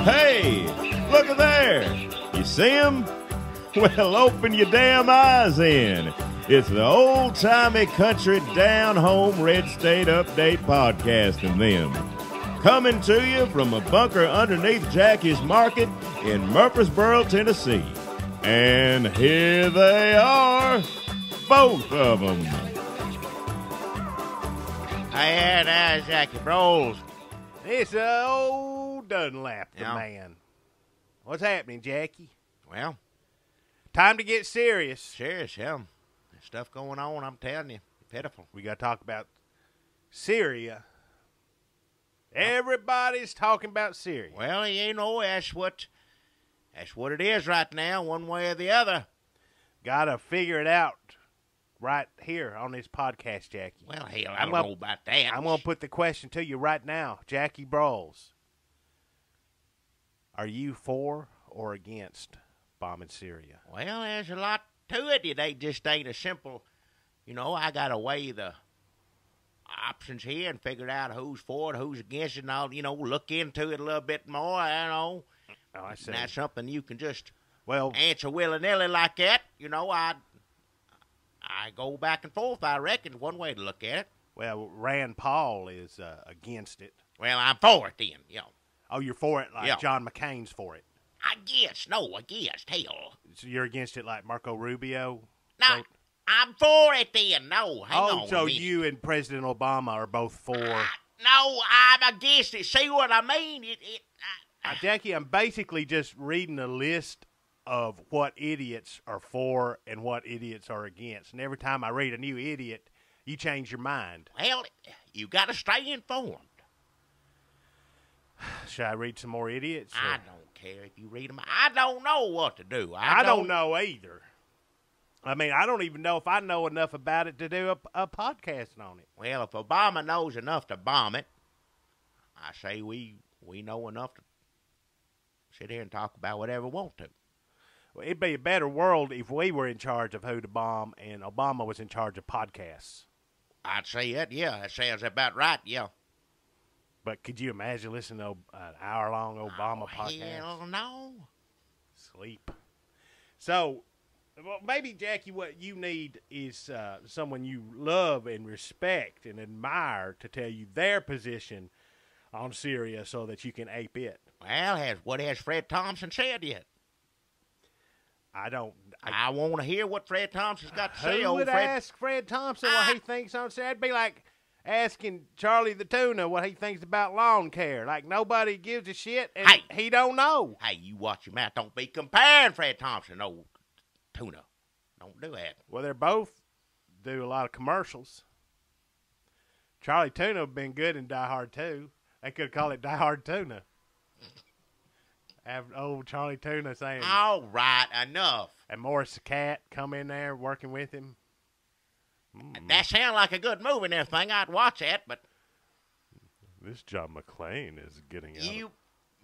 Hey, look at there. You see him? Well, open your damn eyes in. It's the old-timey country down-home red state update podcast and them. Coming to you from a bunker underneath Jackie's Market in Murfreesboro, Tennessee. And here they are, both of them. Hey, there's Jackie Bros. It's old Dunlap, the man. What's happening, Jackie? Well, time to get serious. Serious, yeah. There's stuff going on, I'm telling you. Pitiful. We got to talk about Syria. Everybody's talking about Syria. Well, you know, that's what it is right now, one way or the other. Got to figure it out right here on this podcast, Jackie. Well, hell, I don't know about that. I'm going to put the question to you right now. Jackie Brawls, are you for or against bombing Syria? Well, there's a lot to it. It just ain't a simple, I got to weigh the options here and figure out who's for it, who's against it, and I'll, look into it a little bit more, Oh, I see. Not something you can just well answer willy-nilly like that. I go back and forth, I reckon, one way to look at it. Well, Rand Paul is against it. Well, I'm for it then, Oh, you're for it like Yeah. John McCain's for it. I guess, hell. So you're against it like Marco Rubio? No, I'm for it then. No, hang on. Oh, so you and President Obama are both for... No, I'm against it. See what I mean? Jackie, I'm basically just reading a list of what idiots are for and what idiots are against. And every time I read a new idiot, you change your mind. Well, you got to stay informed. Should I read some more idiots? I don't care if you read them. I don't know what to do. I don't know either. I mean, I don't even know if I know enough about it to do a podcast on it. Well, if Obama knows enough to bomb it, I say we know enough to sit here and talk about whatever we want to. Well, it'd be a better world if we were in charge of who to bomb and Obama was in charge of podcasts. I'd say that, yeah. That sounds about right, yeah. But could you imagine listening to an hour-long Obama podcast? Hell no. Sleep. So, well, maybe, Jackie, what you need is someone you love and respect and admire to tell you their position on Syria so that you can ape it. Well, what has Fred Thompson said yet? I want to hear what Fred Thompson's got to say. Who would ask Fred Thompson what he thinks on Syria? It'd be like asking Charlie the Tuna what he thinks about lawn care. Like, nobody gives a shit, and he don't know. Hey, you watch your mouth. Don't be comparing Fred Thompson to Tuna. Don't do that. Well, they both do a lot of commercials. Charlie Tuna have been good in Die Hard 2. They could call it Die Hard Tuna. Have old Charlie Tuna saying... All right, enough. And Morris the Cat come in there working with him. That sounds like a good movie and everything. I'd watch that, but... This John McClane is getting out. You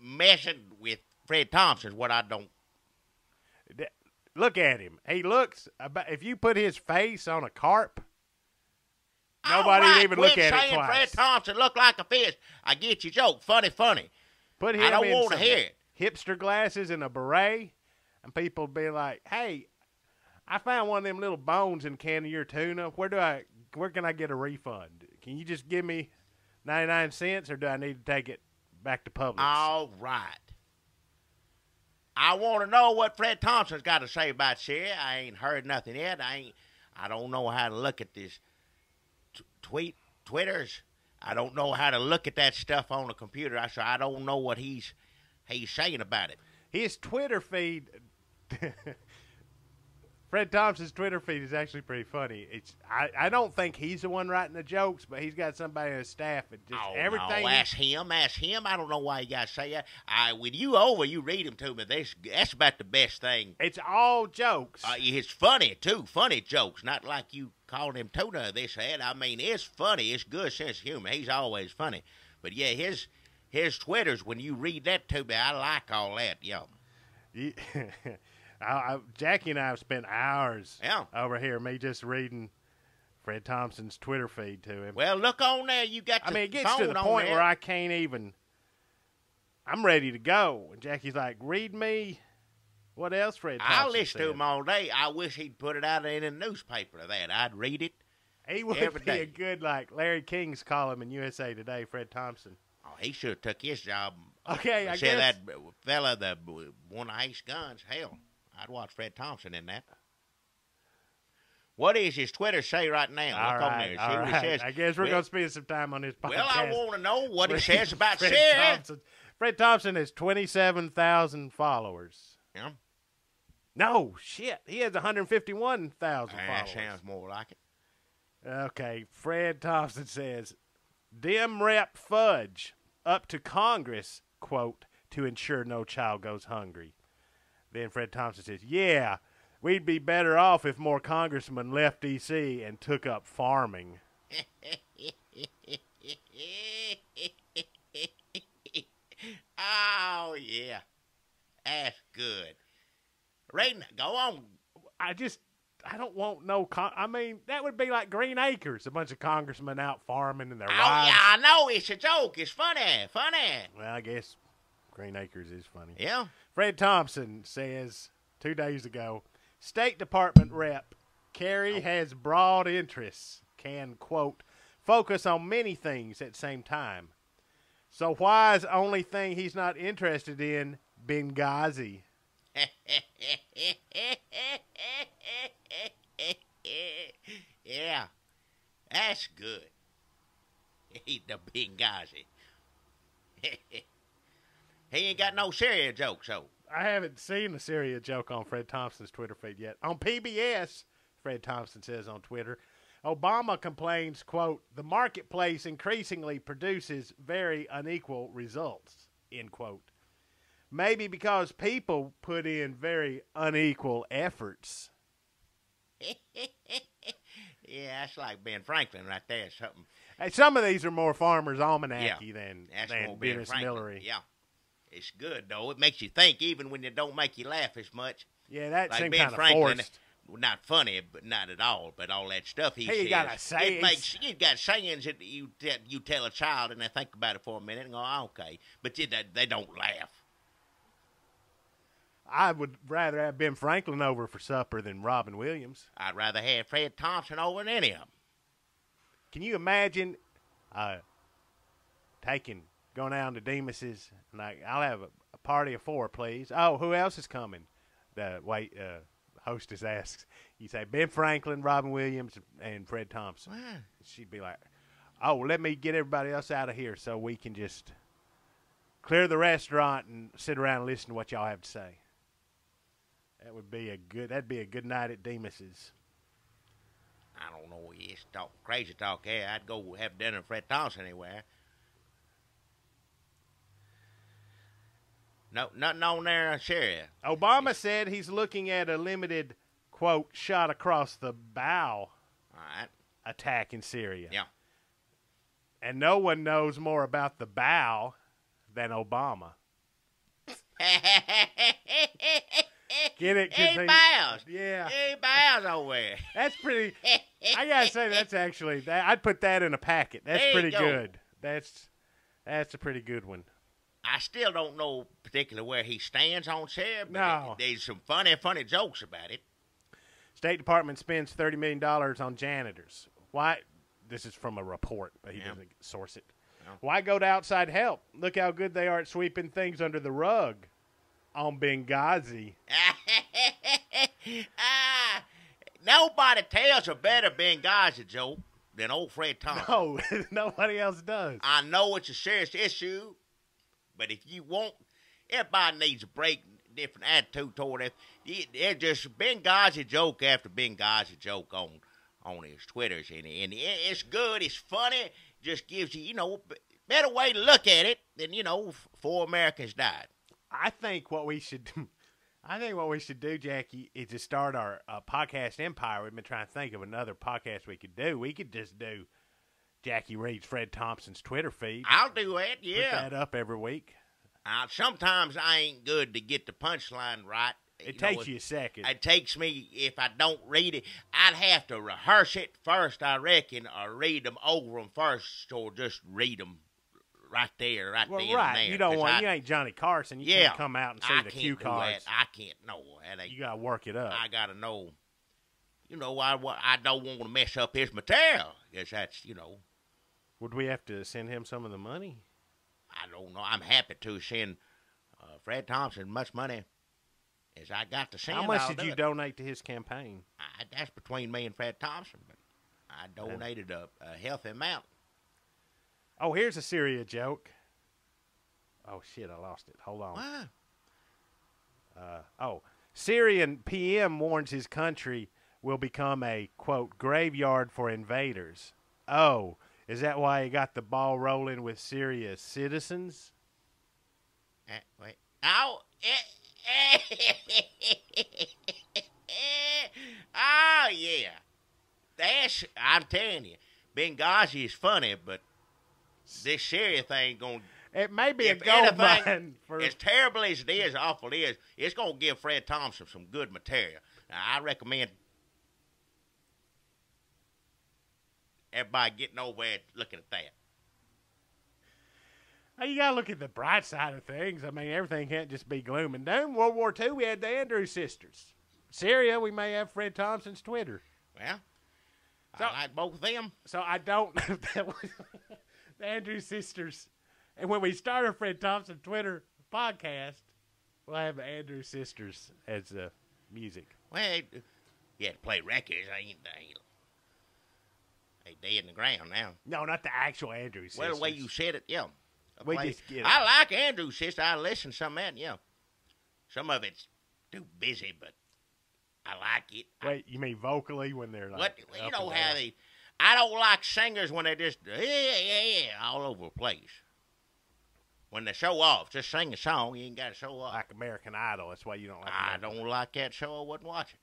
messing with Fred Thompson is what I don't... Look at him. He looks... If you put his face on a carp, nobody would even look at it twice. Fred Thompson look like a fish. I get your joke. Funny. Put him I don't in want to hear it. Hipster glasses and a beret, and people be like, "Hey, I found one of them little bones in a can of your tuna. Where can I get a refund? Can you just give me 99 cents, or do I need to take it back to Publix?" All right. I want to know what Fred Thompson's got to say about Syria. I ain't heard nothing yet. I don't know how to look at this Twitters. I don't know how to look at that stuff on the computer. I don't know what he's saying about it. His Twitter feed, Fred Thompson's Twitter feed is actually pretty funny. I don't think he's the one writing the jokes, but he's got somebody on his staff that just everything. No, ask him. I don't know why you got to say that. When you read them to me. That's about the best thing. It's all jokes. It's funny too. Funny jokes, not like you calling him Tuna this head. I mean, it's funny. It's good sense of humor. He's always funny. But yeah, his Twitters, when you read that to me, I like all that, Jackie and I have spent hours Yeah. over here, me just reading Fred Thompson's Twitter feed to him. Well, look on there. You got. I mean, it gets to the point where I can't even I'm ready to go. And Jackie's like, read me. What else, Fred Thompson I'll listen said. to him all day. I wish he'd put it out in a newspaper of that. I'd read it. He would every be day. a good, like, Larry King's column in USA Today, Fred Thompson. Oh, he should have took his job. Okay, I Said guess. that fella that won the Ace Guns. Hell, I'd watch Fred Thompson in that. What is his Twitter say right now? All Look on right, there. See all what he right. says. I guess we're going to spend some time on his podcast. Well, I want to know what he says about Fred Syria. Thompson. Fred Thompson has 27,000 followers. Yeah. No, shit. He has 151,000 That followers. sounds more like it. Okay, Fred Thompson says, Dem Rep Fudge up to Congress, quote, to ensure no child goes hungry. Then Fred Thompson says, yeah, we'd be better off if more congressmen left D.C. and took up farming. Oh, yeah. That's good. Reading, go on. I don't want no. I mean, that would be like Green Acres, a bunch of congressmen out farming and their Oh, wives. yeah, I know. It's a joke. It's funny. Funny. Well, I guess Green Acres is funny. Yeah. Fred Thompson says 2 days ago, State Department Rep Kerry has broad interests, can, quote, focus on many things at the same time. So why is the only thing he's not interested in Benghazi? Yeah. That's good. Eat the Benghazi. He ain't got no Syria jokes, so. I haven't seen the Syria joke on Fred Thompson's Twitter feed yet. On PBS, Fred Thompson says on Twitter, Obama complains, quote, the marketplace increasingly produces very unequal results, end quote. Maybe because people put in very unequal efforts. Yeah, that's like Ben Franklin right there. Something. Hey, some of these are more Farmer's Almanac-y than More Ben Dennis Franklin. Millery. Yeah. It's good, though. It makes you think, even when it don't make you laugh as much. Yeah, that Like seemed Ben kind of Franklin, forced. not funny, but not at all. But all that stuff he Hey, says, you gotta say it makes you got sayings that you tell a child and they think about it for a minute and go, oh, okay, but they don't laugh. I would rather have Ben Franklin over for supper than Robin Williams. I'd rather have Fred Thompson over than any of them. Can you imagine going down to Demas's and I'll have a party of 4, please. Oh, who else is coming? The hostess asks. You say Ben Franklin, Robin Williams, and Fred Thompson. Wow. She'd be like, oh, let me get everybody else out of here so we can just clear the restaurant and sit around and listen to what y'all have to say. That'd be a good night at Demas's. I don't know. It's crazy talk. Yeah, I'd go have dinner with Fred Thompson anywhere. No, nothing on there in Syria. Obama said he's looking at a limited, quote, shot across the bow All right. attack in Syria. Yeah. And no one knows more about the bow than Obama. Get it? 'Cause He bows. Yeah. He bows over there. That's pretty. I gotta say, that's actually. I'd put that in a packet. That's There you pretty go. good. That's a pretty good one. I still don't know particularly where he stands on Syria, but No. there's some funny jokes about it. State Department spends $30 million on janitors. Why? This is from a report, but he doesn't source it. Yeah. Why go to outside help? Look how good they are at sweeping things under the rug on Benghazi. Nobody tells a better Benghazi joke than old Fred Thompson. No, nobody else does. I know it's a serious issue, but if you want, everybody needs a break, different attitude toward it. It's just Benghazi joke after Benghazi joke on his Twitters, and it's good, it's funny, just gives you, better way to look at it than, 4 Americans died. I think what we should do, Jackie, is to start our podcast empire. We've been trying to think of another podcast we could do. We could just do Jackie reads Fred Thompson's Twitter feed. I'll do that, Put yeah. that up every week. Sometimes I ain't good to get the punchline right. It takes you a second. It takes me, if I don't read it, I'd have to rehearse it first, I reckon, or read them over them first, or just read them right there, right Well, then and right. there. You don't 'cause want. You ain't Johnny Carson. You can't come out and see the cue cards. I can't. No, You gotta work it up. I gotta know. You know, I don't want to mess up his material. Because that's, you know. Would we have to send him some of the money? I don't know. I'm happy to send Fred Thompson as much money as I got to send. How much did you donate to his campaign? That's between me and Fred Thompson, but I donated a healthy amount. Oh, here's a Syria joke. Oh, shit, I lost it. Hold on. What? Syrian PM warns his country will become a, quote, graveyard for invaders. Oh, is that why he got the ball rolling with Syria's citizens? Wait. Oh, oh, yeah. I'm telling you, Benghazi is funny, but this Syria thing going to... It may be a gold mine. As terrible as it is, awful it is, it's going to give Fred Thompson some good material. Now, I recommend everybody getting over there looking at that. You got to look at the bright side of things. I mean, everything can't just be gloom and doom. World War II, we had the Andrews sisters. Syria, we may have Fred Thompson's Twitter. Well, I like both of them. So I don't know if that was the Andrews sisters. And when we start our Fred Thompson Twitter podcast, we'll have the Andrews sisters as music. Well, you had to play records. They dead in the ground now. No, not the actual Andrews sisters. Well, the way you said it, yeah. We just get it. I like Andrew's sister. I listen to some of that, yeah. Some of it's too busy, but I like it. Wait, you mean vocally when they're like... You know how they... I don't like singers when they just... Yeah, all over the place. When they show off, just sing a song, you ain't got to show off. Like American Idol, that's why you don't like I don't like that show. I wouldn't watch it.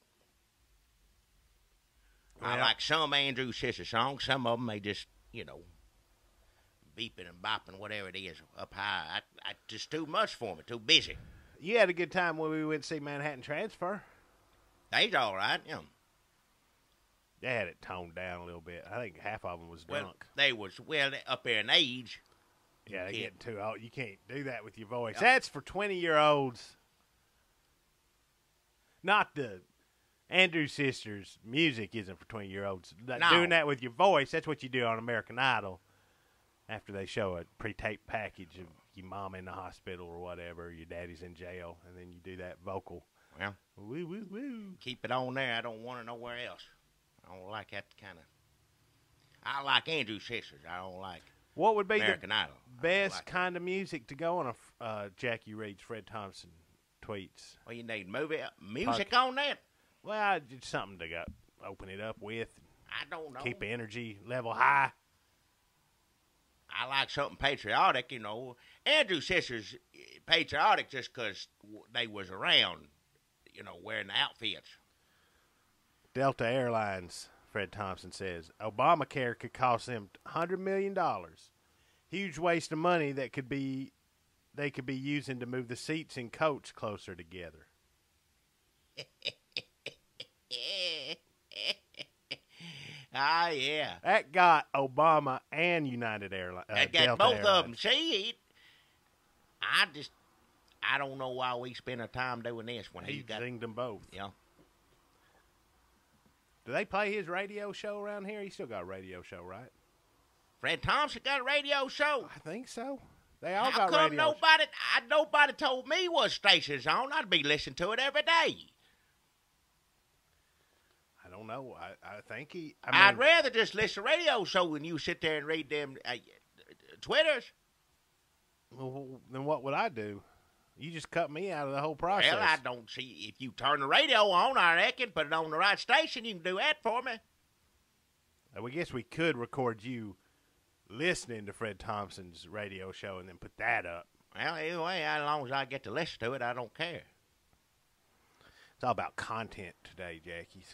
Well, I like some Andrew Sister songs. Some of them, they just, you know, beeping and bopping, whatever it is, up high. I just too much for me, too busy. You had a good time when we went to see Manhattan Transfer. They's all right, yeah. They had it toned down a little bit. I think half of them was drunk. Well, they was, up there in age. Yeah, they getting too old. You can't do that with your voice. Yeah. That's for 20-year-olds. Not the Andrew Sisters. Music isn't for 20-year-olds. No. Doing that with your voice, that's what you do on American Idol. After they show a pre-taped package of your mom in the hospital or whatever, your daddy's in jail, and then you do that vocal. Well, woo, woo, woo. Keep it on there. I don't want it nowhere else. I don't like that kind of... I like Andrew Sisters. I don't like... What would be American the Idol. best kind of music to go on a Jackie Reed's Fred Thompson tweets? Well, you need music on that? Well, just something to open it up with. I don't know. Keep the energy level high. I like something patriotic, you know. Andrew Sisters patriotic just because they was around, you know, wearing the outfits. Delta Airlines, Fred Thompson says, Obamacare could cost them $100 million. Huge waste of money that they could be using to move the seats in coach closer together. Ah, yeah. That got Obama and United Airlines. That got Delta both Airlines. of them. See, I don't know why we spend our time doing this when He he's got zinged them both. Yeah. Do they play his radio show around here? He still got a radio show, right? Fred Thompson got a radio show. I think so. They all How got come radio nobody told me what station's on? I'd be listening to it every day. I don't know. I think he... I'd rather just listen to a radio show than you sit there and read them Twitters. Well, then what would I do? You just cut me out of the whole process. Well, I don't see. If you turn the radio on, I reckon, put it on the right station, you can do that for me. We guess we could record you listening to Fred Thompson's radio show and then put that up. Well, either way, as long as I get to listen to it, I don't care. It's all about content today, Jackie.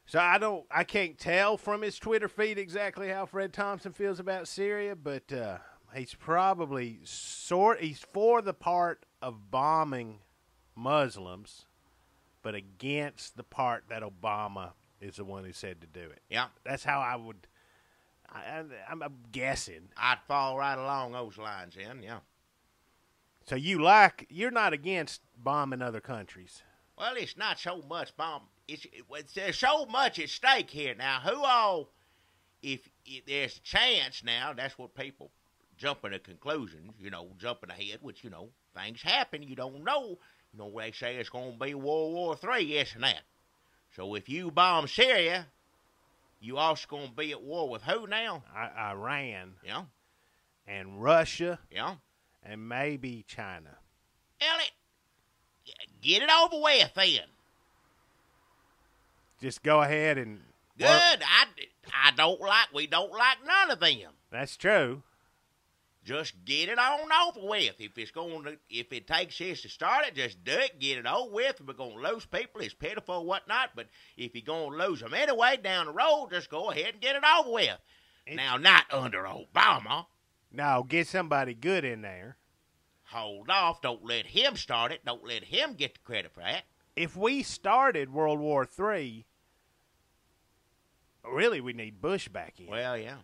So I can't tell from his Twitter feed exactly how Fred Thompson feels about Syria, but he's probably he's for the part of bombing Muslims, but against the part that Obama is the one who said to do it. Yeah. That's how I would I'm guessing. I'd fall right along those lines, then, yeah. So you're not against bombing other countries. Well, it's not so much bomb. There's so much at stake here now. Who all, if there's a chance now, that's what people jumping to conclusions, jumping ahead, which, things happen. You don't know. They say it's going to be World War III, this and that. So if you bomb Syria, you also going to be at war with who now? Iran. Yeah. And Russia. Yeah. And maybe China. Elliot, get it over with then. Just go ahead and... Good. We don't like none of them. That's true. Just get it on over with. If it takes this to start it, just do it, get it over with. If we're going to lose people, it's pitiful or whatnot, but if you're going to lose them anyway down the road, just go ahead and get it over with. Now, not under Obama. No, get somebody good in there. Hold off. Don't let him start it. Don't let him get the credit for that. If we started World War III, really we need Bush back in. Well, yeah.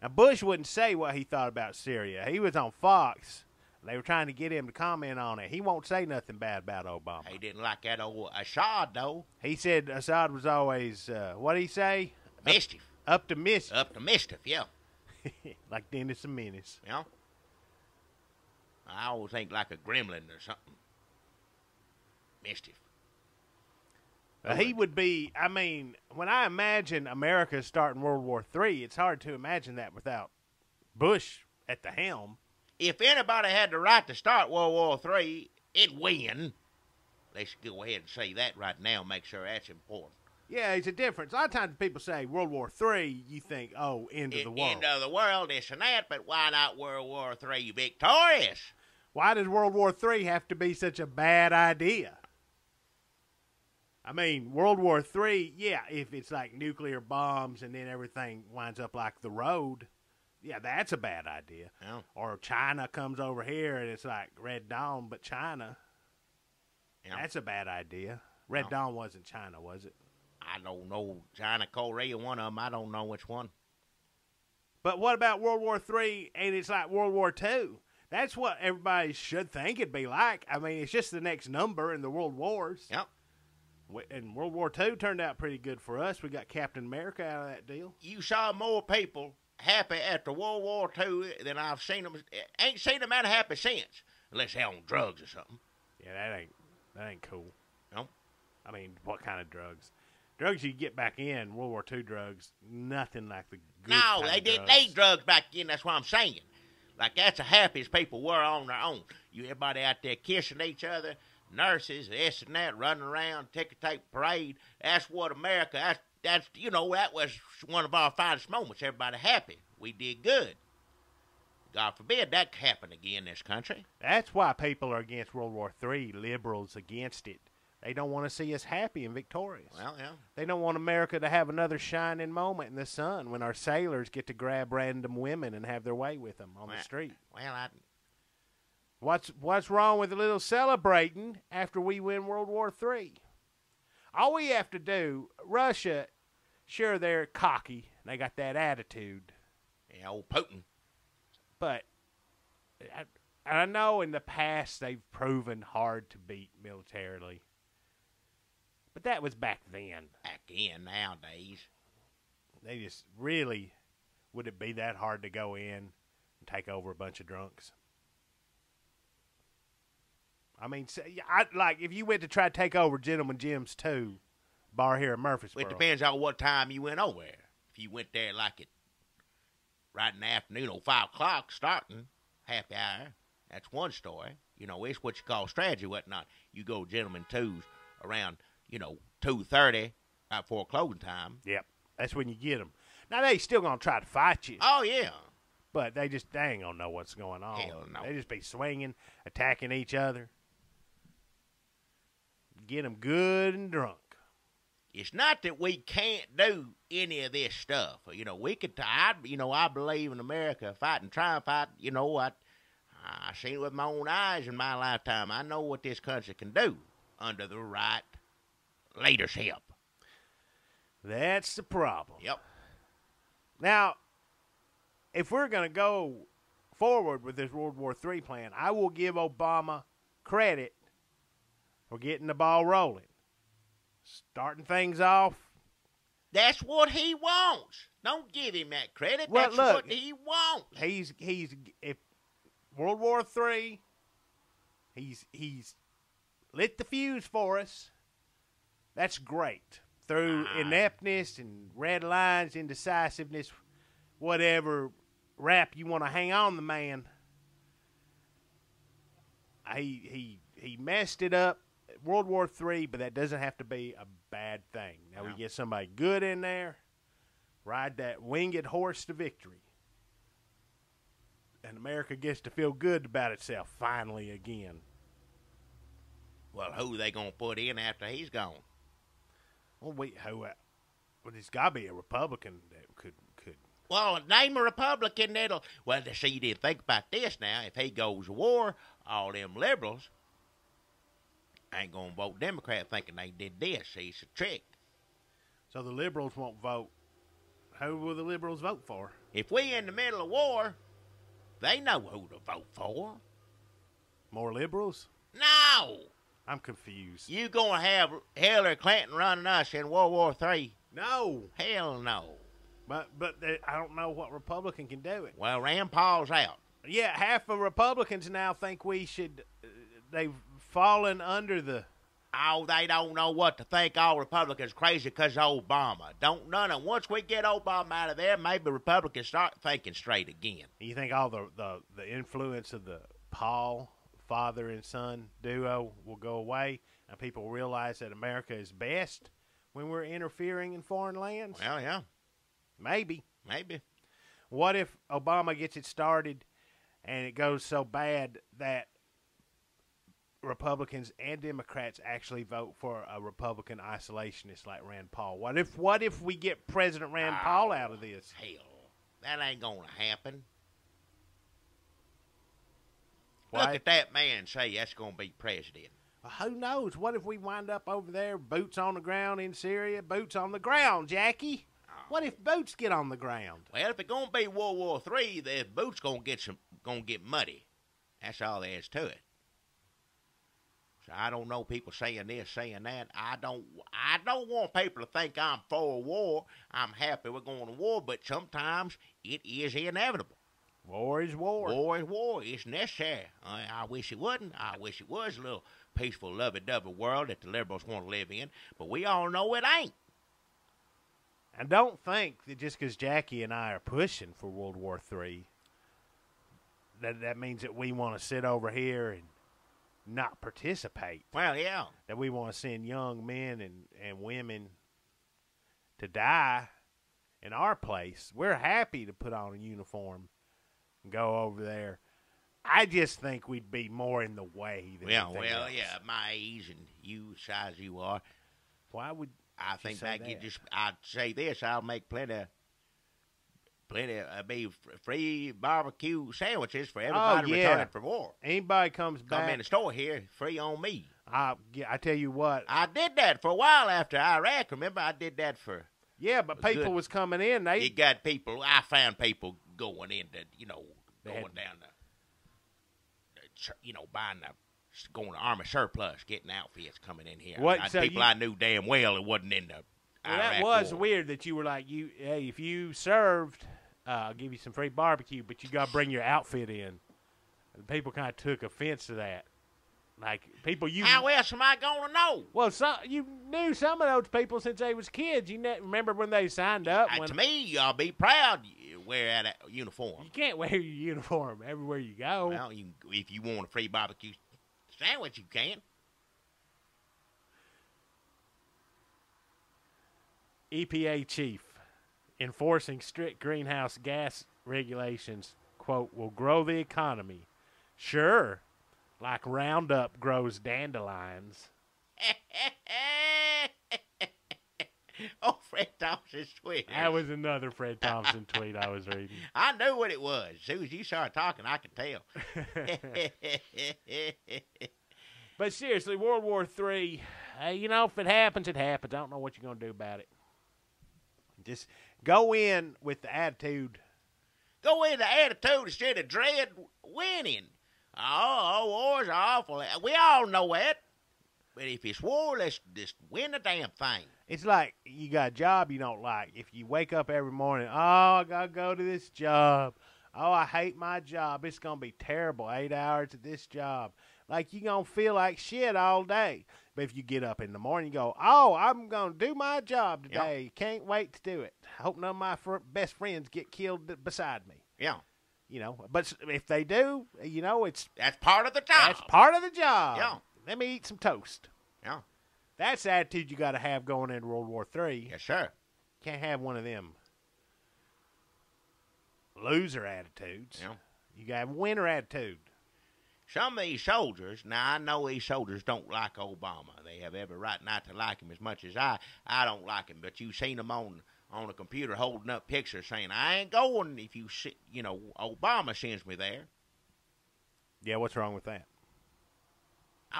Now, Bush wouldn't say what he thought about Syria. He was on Fox. They were trying to get him to comment on it. He won't say nothing bad about Obama. He didn't like that old Assad, though. He said Assad was always, what did he say? Mischief. Up to mischief. Up to mischief, yeah. Like Dennis the Menace. Yeah. I always think like a gremlin or something. Mischief. He would be, when I imagine America starting World War III, it's hard to imagine that without Bush at the helm. If anybody had the right to start World War III, it'd win. Let's go ahead and say that right now, make sure that's important. Yeah, it's a difference. A lot of times people say World War III, you think, oh, end of the world. End of the world, this and that, but why not World War III victorious? Why does World War III have to be such a bad idea? World War III, yeah, if it's like nuclear bombs and then everything winds up like the road, yeah, that's a bad idea. Yeah. Or China comes over here and it's like Red Dawn, but China, that's a bad idea. Red Dawn wasn't China, was it? I don't know. China, Korea, one of them. I don't know which one. But what about World War III and it's like World War II? That's what everybody should think it'd be like. It's just the next number in the world wars. Yep. And World War II turned out pretty good for us. We got Captain America out of that deal. You saw more people happy after World War II than I've seen them. Ain't seen them that happy since, unless they're on drugs or something. Yeah, that ain't cool. No. What kind of drugs? Drugs you get back in, World War II drugs, nothing like the good No, kind they of didn't drugs. need drugs back in. That's what I'm saying. Like, that's the happiest people were on their own. Everybody out there kissing each other, nurses, this and that, running around, ticker tape parade. That's what America, that was one of our finest moments. Everybody happy. We did good. God forbid that happen again in this country. That's why people are against World War III, liberals against it. They don't want to see us happy and victorious. Well, yeah. They don't want America to have another shining moment in the sun when our sailors get to grab random women and have their way with them on the street. Well, What's wrong with a little celebrating after we win World War III? All we have to do, Russia, sure, they're cocky. They got that attitude. Yeah, old Putin. But I know in the past they've proven hard to beat militarily. But that was back then. Back in, nowadays. They just really, would it be that hard to go in and take over a bunch of drunks? If you went to try to take over Gentleman Jim's 2 bar here in Murfreesboro. It depends on what time you went over there. If you went there right in the afternoon, 5 o'clock starting, happy hour, that's one story. It's what you call strategy, whatnot. You go Gentleman 2s around, 2:30, right before closing time. Yep, that's when you get them. Now, they still going to try to fight you. Oh, yeah. But they ain't going to know what's going on. Hell no. They just be swinging, attacking each other. Get them good and drunk. It's not that we can't do any of this stuff. We could. I believe in America fighting, trying to fight. I seen it with my own eyes in my lifetime. I know what this country can do under the right leadership. That's the problem. Yep. Now, if we're going to go forward with this World War III plan, I will give Obama credit for getting the ball rolling, starting things off. That's what he wants. Don't give him that credit. Well, That's look, what he wants. He's if World War III, he's lit the fuse for us. That's great. Through ineptness and red lines, indecisiveness, whatever rap you want to hang on the man, he messed it up. World War III, but that doesn't have to be a bad thing. Now we get somebody good in there, ride that winged horse to victory, and America gets to feel good about itself finally again. Well, who they gonna put in after he's gone? Well, there's got to be a Republican that could. Well, name a Republican that'll. Well, see, you didn't think about this now. If he goes to war, all them liberals ain't gonna vote Democrat thinking they did this. See, it's a trick. So the liberals won't vote. Who will the liberals vote for? If we in the middle of war, they know who to vote for. More liberals? No! I'm confused. You gonna have Hillary Clinton running us in World War III? No. Hell no. But I don't know what Republican can do it. Well, Rand Paul's out. Yeah, half of Republicans now think we should. They've fallen under the. Oh, they don't know what to think. All Republicans crazy because of Obama. Don't none of them. Once we get Obama out of there, maybe Republicans start thinking straight again. You think all the influence of the Paul father and son duo will go away, and people will realize that America is best when we're interfering in foreign lands? Well, yeah. Maybe. What if Obama gets it started and it goes so bad that Republicans and Democrats actually vote for a Republican isolationist like Rand Paul? What if we get President Rand Paul out of this? Hell, that ain't gonna happen. Why? Look at that man and say that's gonna be president. Well, who knows? What if we wind up over there, boots on the ground in Syria? Boots on the ground, Jackie. What if boots get on the ground? Well, if it's gonna be World War III, the boots gonna get muddy. That's all there is to it. So I don't know people saying this, saying that. I don't want people to think I'm for war. I'm happy we're going to war, but sometimes it is inevitable. War is war. War is war. It's necessary. I wish it wasn't. I wish it was a little peaceful, lovey-dovey world that the liberals want to live in, but we all know it ain't. And don't think that just because Jackie and I are pushing for World War III, that means that we want to sit over here and not participate. Well, yeah. That we want to send young men and women to die in our place. We're happy to put on a uniform and go over there. I just think we'd be more in the way than anything else. Yeah, my age and you, size you are. Why would I think say that that? I'd say this, I'll make plenty of free barbecue sandwiches for everybody returning from war. Anybody comes back. Come in the store here, free on me. I tell you what. I did that for a while after Iraq. Remember, I did that for. Yeah, but people was coming in. I found people going into, going down buying going to Army surplus, getting outfits coming in here. I knew damn well it wasn't in the Iraq that was war. weird that you were like, hey, if you served, I'll give you some free barbecue, but you got to bring your outfit in. And people kind of took offense to that. Like, people you... How else am I going to know? Well, you knew some of those people since they was kids. You remember when they signed up? To me, I'll be proud you wear that uniform. You can't wear your uniform everywhere you go. Well, if you want a free barbecue sandwich, you can. EPA chief enforcing strict greenhouse gas regulations, quote, will grow the economy. Sure, like Roundup grows dandelions. Oh, Fred Thompson's tweet. That was another Fred Thompson tweet I was reading. I knew what it was. As soon as you started talking, I could tell. But seriously, World War III, if it happens, it happens. I don't know what you're going to do about it. Just go in with the attitude. Go in the attitude instead of dread winning. Oh, wars are awful. We all know that. But if it's war, let's just win the damn thing. It's like you got a job you don't like. If you wake up every morning, oh, I got to go to this job. Oh, I hate my job. It's going to be terrible, 8 hours at this job. Like, you're going to feel like shit all day. But if you get up in the morning, you go, oh, I'm going to do my job today. Yep. Can't wait to do it. I hope none of my best friends get killed beside me. Yeah. You know, but if they do, you know, that's part of the job. That's part of the job. Yeah. Let me eat some toast. Yeah. That's the attitude you got to have going into World War III. Yes, sir. Can't have one of them loser attitudes. Yeah. You got to have a winner attitude. Some of these soldiers, now I know these soldiers don't like Obama. They have every right not to like him as much as I don't like him. But you've seen them on a computer holding up pictures saying, I ain't going if Obama sends me there. Yeah, what's wrong with that?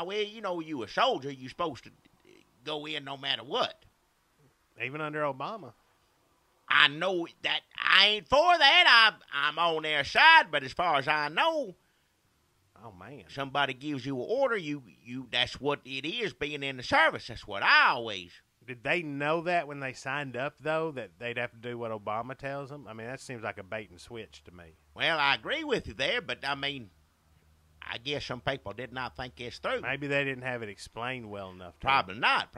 Well, you a soldier, you're supposed to go in no matter what. Even under Obama. I know that I ain't for that. I'm on their side, but as far as I know, oh man, somebody gives you an order, you that's what it is being in the service. That's what I always. Did they know that when they signed up, though, that they'd have to do what Obama tells them? I mean, that seems like a bait and switch to me. Well, I agree with you there, but I mean, I guess some people did not think this through. Maybe they didn't have it explained well enough. Probably not.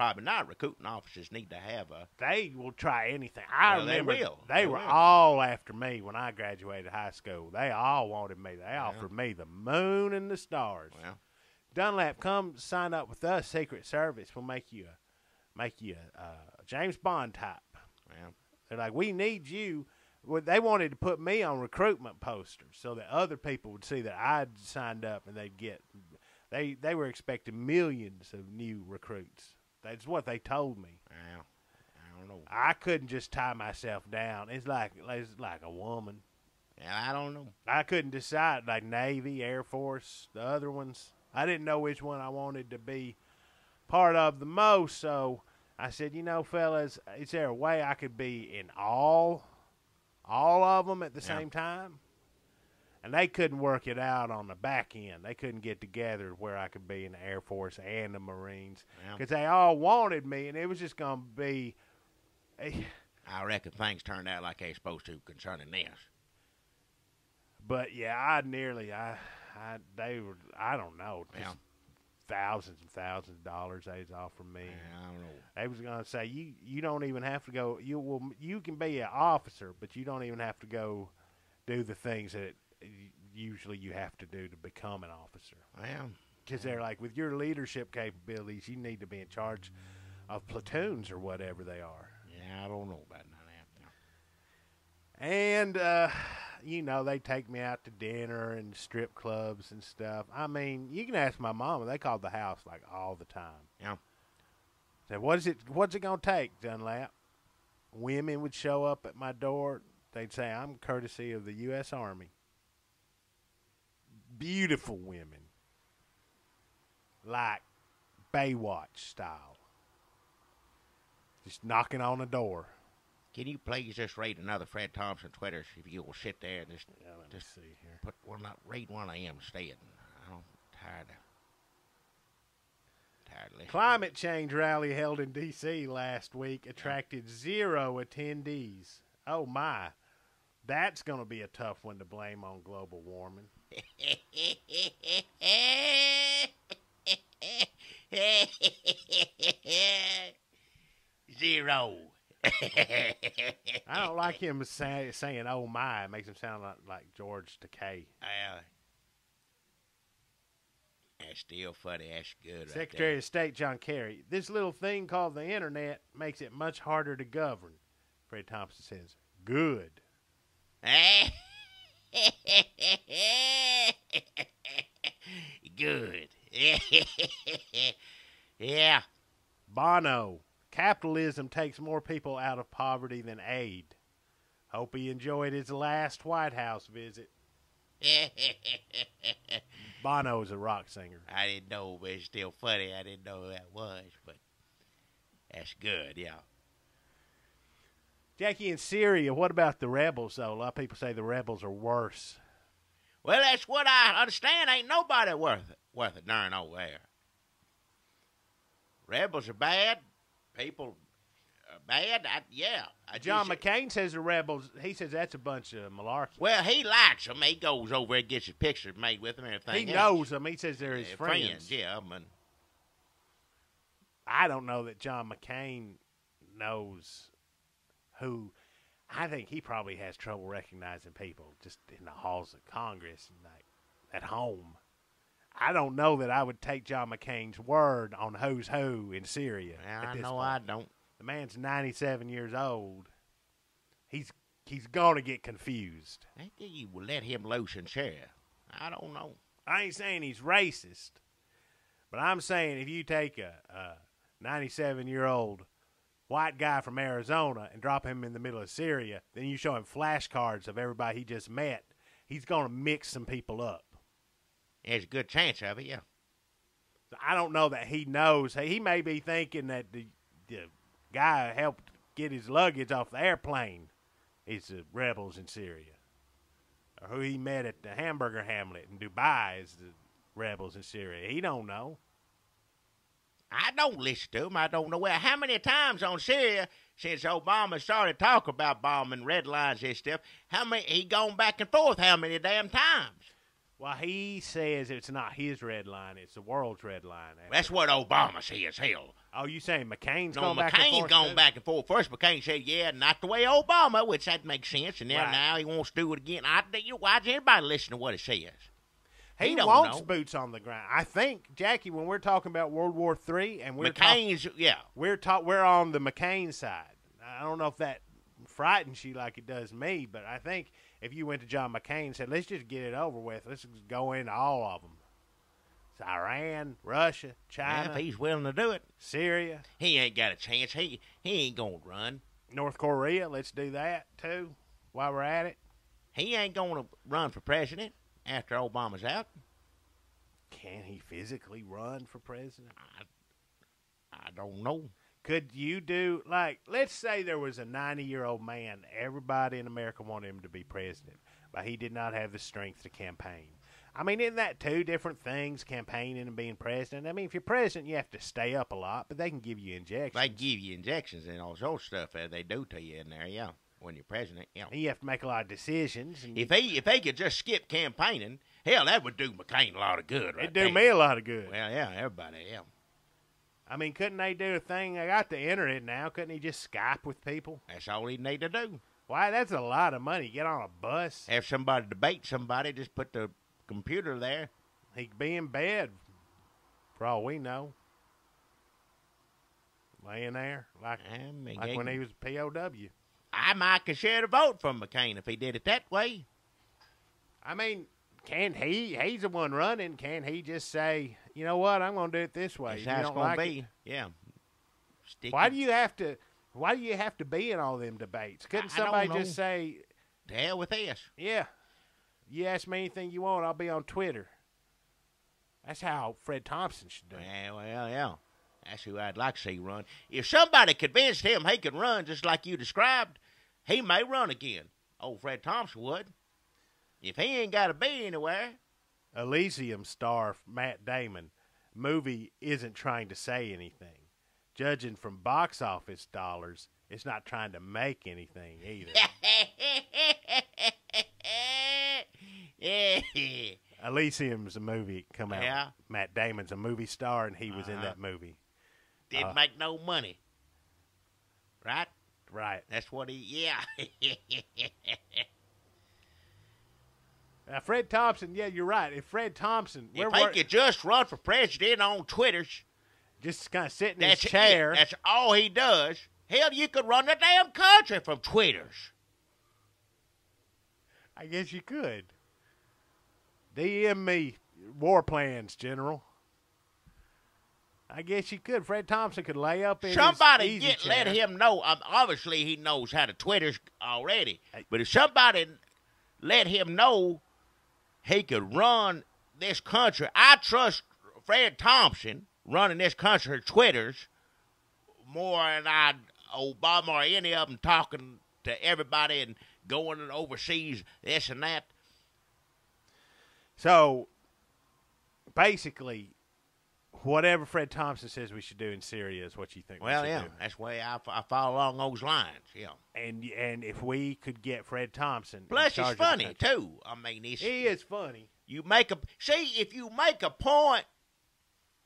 Recruiting officers need to have a. They will try anything. I remember they were will. all after me when I graduated high school. They all wanted me. They offered me the moon and the stars. Well, Dunlap, come sign up with us, Secret Service. We'll make you a James Bond type. well, They're like, we need you. Well, they wanted to put me on recruitment posters so that other people would see that I'd signed up and they'd get. They were expecting millions of new recruits. That's what they told me. well, I don't know. I couldn't just tie myself down. It's like a woman. Yeah, I don't know. I couldn't decide, like Navy, Air Force, the other ones. I didn't know which one I wanted to be part of the most, so I said, fellas, is there a way I could be in all of them at the same time? And they couldn't work it out on the back end. They couldn't get together where I could be in the Air Force and the Marines because they all wanted me, and it was just going to be. I reckon things turned out like they supposed to concerning this. But yeah, they were. I don't know. Just thousands and thousands of dollars they was offering me. I don't know. They was going to say you don't even have to go. You can be an officer, but you don't even have to go do the things that usually you have to do to become an officer. Well, because they're like, with your leadership capabilities, you need to be in charge of platoons or whatever they are. Yeah, I don't know about none of that. And they take me out to dinner and strip clubs and stuff. I mean, you can ask my mama. They called the house like all the time. Yeah. Said, what's it gonna take, Dunlap? Women would show up at my door. They'd say, I'm courtesy of the U.S. Army. Beautiful women. Like Baywatch style. Just knocking on the door. Can you please just read another Fred Thompson Twitter if you will sit there and just see here. Read one of them instead. I'm tired of listening. Climate change rally held in D.C. last week attracted 0 attendees. Oh, my. That's going to be a tough one to blame on global warming. 0. I don't like him saying "oh my." It makes him sound like George Takei. That's still funny. That's good. Secretary right of State John Kerry. This little thing called the internet makes it much harder to govern. Fred Thompson says, "Good." Good. Yeah. Bono. Capitalism takes more people out of poverty than aid. Hope he enjoyed his last White House visit. Bono is a rock singer. I didn't know, but it's still funny. I didn't know who that was, but that's good, yeah. Jackie, in Syria, what about the rebels, though? A lot of people say the rebels are worse. Well, that's what I understand. Ain't nobody worth it darn over there. Rebels are bad. People are bad. John McCain says the rebels, he says that's a bunch of malarkey. Well, he likes them. He goes over and gets his pictures made with them and everything He else. knows them. He says they're his friends. Yeah, man. I don't know that John McCain knows who. I think he probably has trouble recognizing people just in the halls of Congress and like at home. I don't know that I would take John McCain's word on who's who in Syria. I know I don't. The man's 97 years old. He's going to get confused. I think you will let him loose and share. I don't know. I ain't saying he's racist, but I'm saying if you take a 97-year-old white guy from Arizona and drop him in the middle of Syria, then you show him flashcards of everybody he just met, he's going to mix some people up. There's a good chance of it, yeah. So I don't know that he knows. He may be thinking that the guy who helped get his luggage off the airplane is the rebels in Syria. Or who he met at the hamburger hamlet in Dubai is the rebels in Syria. He don't know. I don't listen to him. I don't know how many times on Syria since Obama started talking about bombing red lines and stuff. He gone back and forth how many damn times? Well, he says it's not his red line; it's the world's red line. That's what Obama says. Hell. Oh, you saying McCain's no, going back and forth? McCain's going back and forth. First, McCain said, "Yeah, not the way Obama," which that makes sense. And then now he wants to do it again. Why does anybody listen to what he says? He wants boots on the ground. I think, Jackie, when we're talking about World War III and we're we're on the McCain side. I don't know if that frightens you like it does me, but I think if you went to John McCain and said, let's just get it over with, let's just go into all of them. It's Iran, Russia, China. Yeah, if he's willing to do it. Syria. He ain't got a chance. He ain't going to run. North Korea, let's do that, too, while we're at it. He ain't going to run for president after Obama's out. Can he physically run for president? I don't know. Could you do, like, let's say there was a 90-year-old man, everybody in America wanted him to be president, but he did not have the strength to campaign. I mean, isn't that two different things, campaigning and being president? I mean, if you're president, you have to stay up a lot, but they can give you injections. They give you injections and all sorts of stuff that they do to you in there, yeah, when you're president, yeah. And you have to make a lot of decisions. And if they could just skip campaigning, hell, that would do McCain a lot of good right It'd do me a lot of good. Well, yeah, everybody, yeah. I mean, couldn't they do a thing? They got the internet now. Couldn't he just Skype with people? That's all he need to do. Why? That's a lot of money. Get on a bus. Have somebody debate somebody. Just put the computer there. He could be in bed, for all we know. Laying there, like when he was a POW. I might consider a vote for McCain if he did it that way. I mean, can he's the one running, can he just say, you know what, I'm going to do it this way? That's how it's going to be. Yeah. Why do you have to be in all them debates? Couldn't somebody just say, to hell with this? Yeah. You ask me anything you want, I'll be on Twitter. That's how Fred Thompson should do it. Yeah. That's who I'd like to see run. If somebody convinced him he could run just like you described, he may run again. Old Fred Thompson would. If he ain't got to be anywhere. Elysium star Matt Damon. Movie isn't trying to say anything. Judging from box office dollars, it's not trying to make anything either. Elysium's a movie come out. Yeah. Matt Damon's a movie star, and he was in that movie. Didn't make no money. Right? Right. That's what he, yeah. Fred Thompson, yeah, you're right. If Fred Thompson... If he could just run for president on Twitter's... Just kind of sit in his chair. That's all he does. Hell, you could run the damn country from Twitter's. I guess you could. DM me war plans, General. I guess you could. Fred Thompson could lay up in somebody his easy chair. Let him know. Obviously, he knows how to Twitter's already. But if somebody let him know he could run this country, I trust Fred Thompson running this country Twitter's more than Obama or any of them talking to everybody and going overseas, this and that. So, basically, whatever Fred Thompson says we should do in Syria is what you think Well, we should yeah, do. that's the way I follow along those lines, yeah. And if we could get Fred Thompson. Plus, in he's charge of the funny, country- too. I mean, He is funny. if you make a point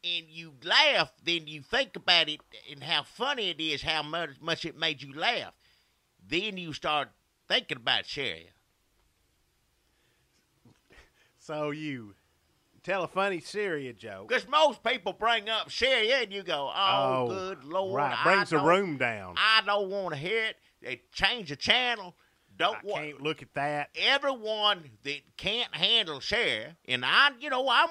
and you laugh, then you think about it and how funny it is, how much it made you laugh. Then you start thinking about Syria. So you tell a funny Syria joke. Because most people bring up Syria and you go, oh, good Lord. Right, brings the room down. I don't want to hear it. They change the channel. Can't look at that. Everyone that can't handle Syria, and I'm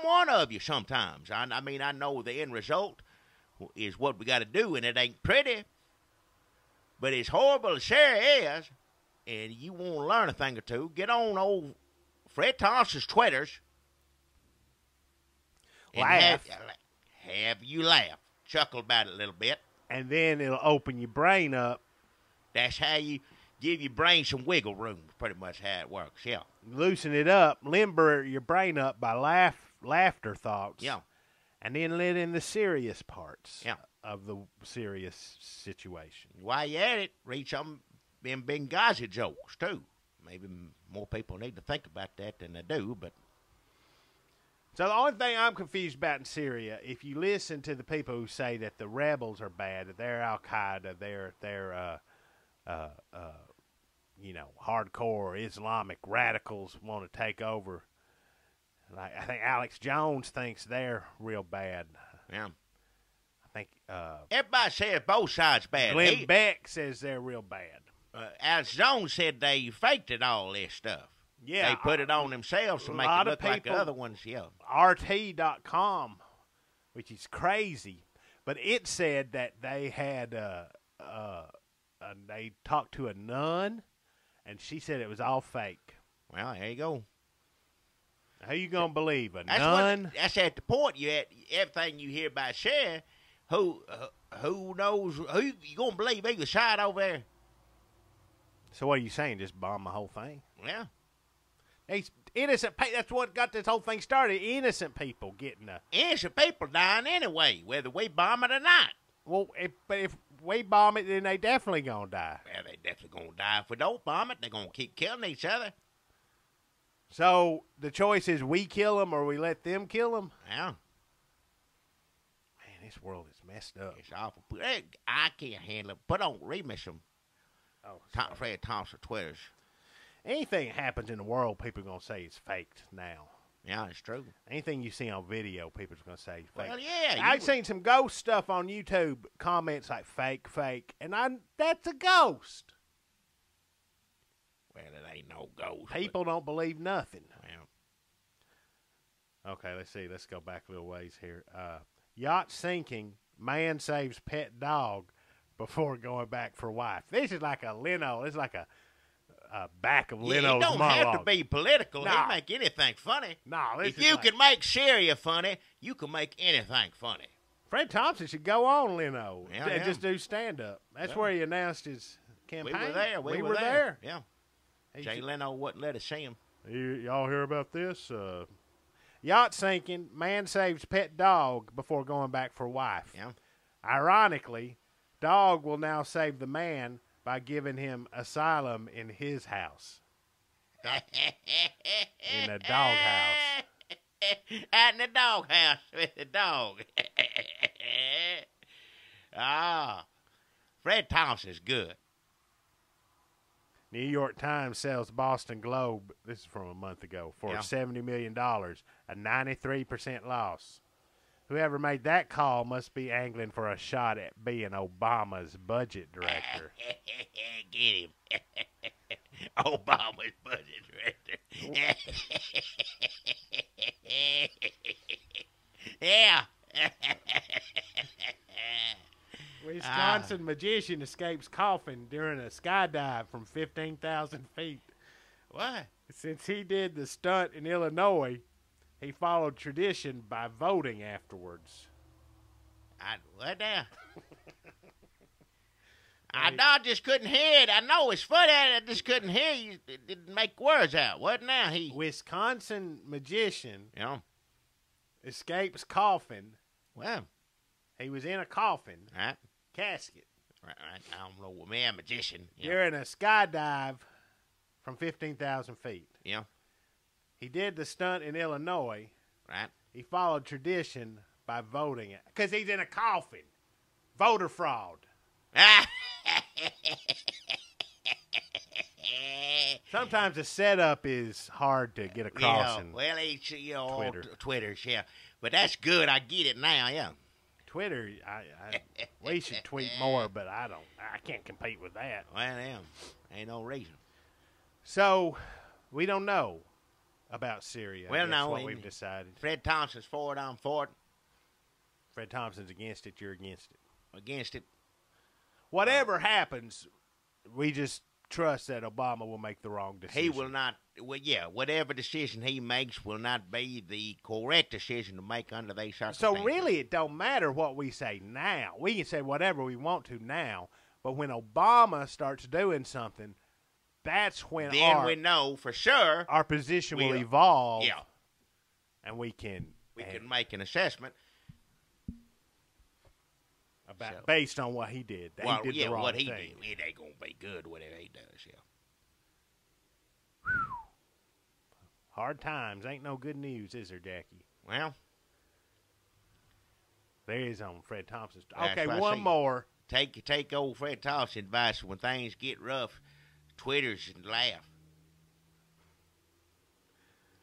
one of you sometimes. I mean, I know the end result is what we got to do, and it ain't pretty. But as horrible as Syria is, and you want to learn a thing or two, get on old Fred Thompson's Twitters. And Laugh. Have you laugh. Chuckle about it a little bit. And then it'll open your brain up. That's how you give your brain some wiggle room, pretty much how it works, yeah. Loosen it up, limber your brain up by laughter thoughts. Yeah. And then let in the serious parts Yeah. of the serious situation. While you're at it, read some them Benghazi jokes, too. Maybe more people need to think about that than they do, but... So the only thing I'm confused about in Syria, if you listen to the people who say that the rebels are bad, that they're Al-Qaeda, they're hardcore Islamic radicals want to take over. Like I think Alex Jones thinks they're real bad. Yeah. I think Everybody says both sides bad. Glenn Beck says they're real bad. Alex Jones said they faked it, all this stuff. Yeah, They put it on themselves to a make lot it of look like the people- other ones, yeah. RT.com, which is crazy, but it said that they had they talked to a nun, and she said it was all fake. Well, there you go. Who you gonna believe, a That's nun? That's at the point you at. Everything you hear about Cher, who knows? Who you gonna believe either side over there? So what are you saying? Just bomb the whole thing? Yeah. These innocent. That's what got this whole thing started. Innocent people getting a. Innocent people dying anyway, whether we bomb it or not. Well, if we bomb it, then they definitely gonna die. Well, they definitely gonna die if we don't bomb it. They're gonna keep killing each other. So the choice is we kill them or we let them kill them. Yeah, Man, this world is messed up. it's awful. I can't handle it. Put on remix them. Oh, Fred Thompson Twitters. anything that happens in the world, people are gonna say it's faked now. Yeah, it's true. Anything you see on video, people are gonna say it's fake. Well, yeah. I've seen some ghost stuff on YouTube. Comments like fake, and that's a ghost. Well, it ain't no ghost. People don't believe nothing. Well, Okay, let's see. Let's go back a little ways here. Yacht sinking. Man saves pet dog before going back for wife. This is like a Leno. It's like a back of Leno's it don't monologue. have to be political. No. He make anything funny. No, this If is you like- can make Syria funny, you can make anything funny. Fred Thompson should go on Leno Yeah, and yeah. just do stand up. That's Yeah. where he announced his campaign. We were there. We were there. Yeah. He Jay should- Leno wouldn't let us see him. Y'all hear about this? Yacht sinking. Man saves pet dog before going back for wife. Yeah. Ironically, dog will now save the man by giving him asylum in his house. In the doghouse. Out in the doghouse with the dog. Fred Thompson's good. New York Times sells Boston Globe, this is from a month ago, for Yeah. $70 million, a 93% loss. Whoever made that call must be angling for a shot at being Obama's budget director. Get him. Obama's budget director. Yeah. Wisconsin magician escapes coffin during a skydive from 15,000 feet. What? Since he did the stunt in Illinois, he followed tradition by voting afterwards. What now? I just couldn't hear it. I know it's funny. I just couldn't hear you. It didn't make words out. What now? Wisconsin magician escapes coffin. Well, he was in a coffin. Right. Casket. Right. I don't know. Man, magician. You're in a skydive from 15,000 feet. Yeah. He did the stunt in Illinois. Right. He followed tradition by voting it. Because he's in a coffin. Voter fraud. Sometimes the setup is hard to get across. Yeah, well, it's, Twitter. Twitter's, yeah. But that's good. I get it now, yeah. Twitter, we should tweet more, but I can't compete with that. Well, yeah, ain't no reason. So, we don't know about Syria. Well, that's no, what we've decided. Fred Thompson's for it, I'm for it. Fred Thompson's against it, you're against it. Against it. Whatever happens, we just trust that Obama will make the wrong decision. He will not, well, yeah, whatever decision he makes will not be the correct decision to make under these circumstances. So really, it don't matter what we say now. We can say whatever we want to now, but when Obama starts doing something, that's when then we know for sure our position will evolve. Yeah. And we can make an assessment. Based on what he did. He did the wrong what he thing. did. It ain't going to be good, whatever he does, yeah. Hard times. Ain't no good news, is there, Jackie? Well. There is on Fred Thompson's. That's Okay, one more. Take old Fred Thompson's advice when things get rough. Twitters and laugh.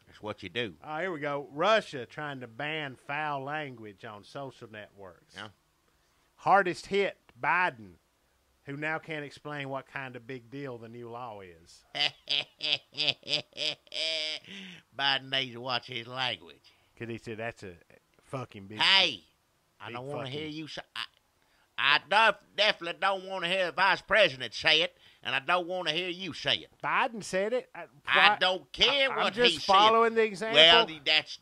That's what you do. Oh, here we go. Russia trying to ban foul language on social networks. Yeah. Hardest hit, Biden, who now can't explain what kind of big deal the new law is. Biden needs to watch his language. Because he said that's a fucking big Hey, I don't want to hear you say... I definitely don't want to hear the vice president say it, and I don't want to hear you say it. Biden said it. I don't care what he said. I'm just following the example. Well,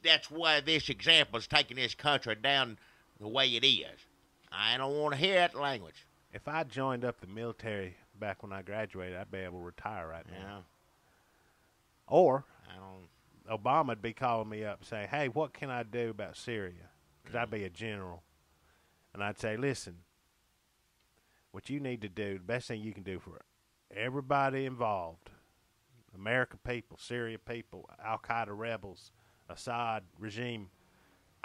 that's why this example is taking this country down the way it is. I don't want to hear that language. If I joined up the military back when I graduated, I'd be able to retire right now. Yeah. Or Obama would be calling me up saying, hey, what can I do about Syria? Because I'd be a general. And I'd say, listen, what you need to do, the best thing you can do for everybody involved, American people, Syria people, Al-Qaeda rebels, Assad regime,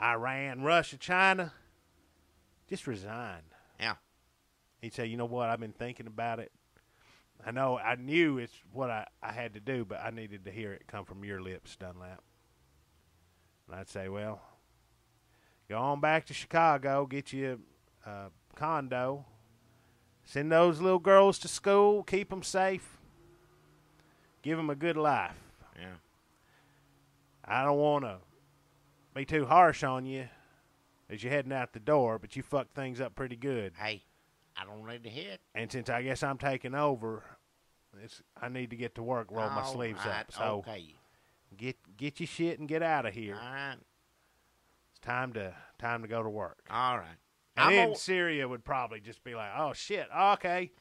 Iran, Russia, China, just resign. Yeah. He'd say, you know what, I've been thinking about it. I knew it's what I had to do, but I needed to hear it come from your lips, Dunlap. And I'd say, well, go on back to Chicago, get you a condo, send those little girls to school, keep them safe, give them a good life. Yeah. I don't want to be too harsh on you as you're heading out the door, but you fucked things up pretty good. Hey, I don't need to hear it. And since I guess I'm taking over, I need to get to work, roll my sleeves up. So get your shit and get out of here. All right. It's time to go to work. All right. And then Syria would probably just be like, oh, shit, okay.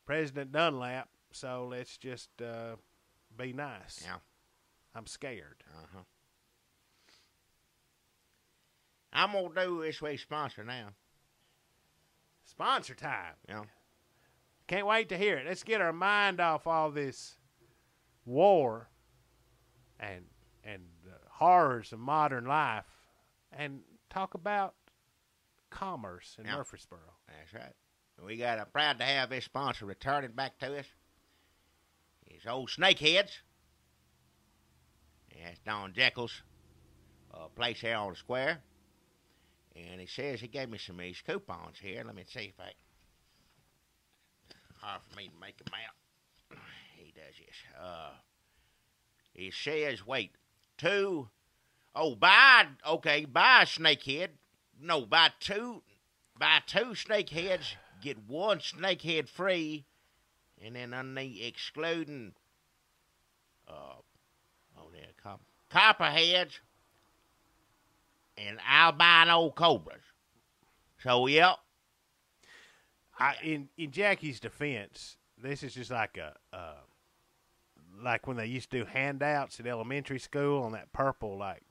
President Dunlap, so let's just be nice. Yeah. I'm scared. Uh-huh. I'm going to do this week's sponsor now. Sponsor time. Yeah. Can't wait to hear it. Let's get our mind off all this war and horrors of modern life and talk about commerce in Murfreesboro. That's right. I'm proud to have this sponsor returning back to us. It's old Snakeheads. Yeah, it's Don Jekyll's place here on the square. And he says he gave me some of these coupons here. Let me see if hard for me to make them out. He does this. He says, wait, buy a snakehead. No, buy two snakeheads, get one snakehead free, and then excluding copperheads and albino cobras. So, yep. In Jackie's defense, this is just like like when they used to do handouts at elementary school on that purple like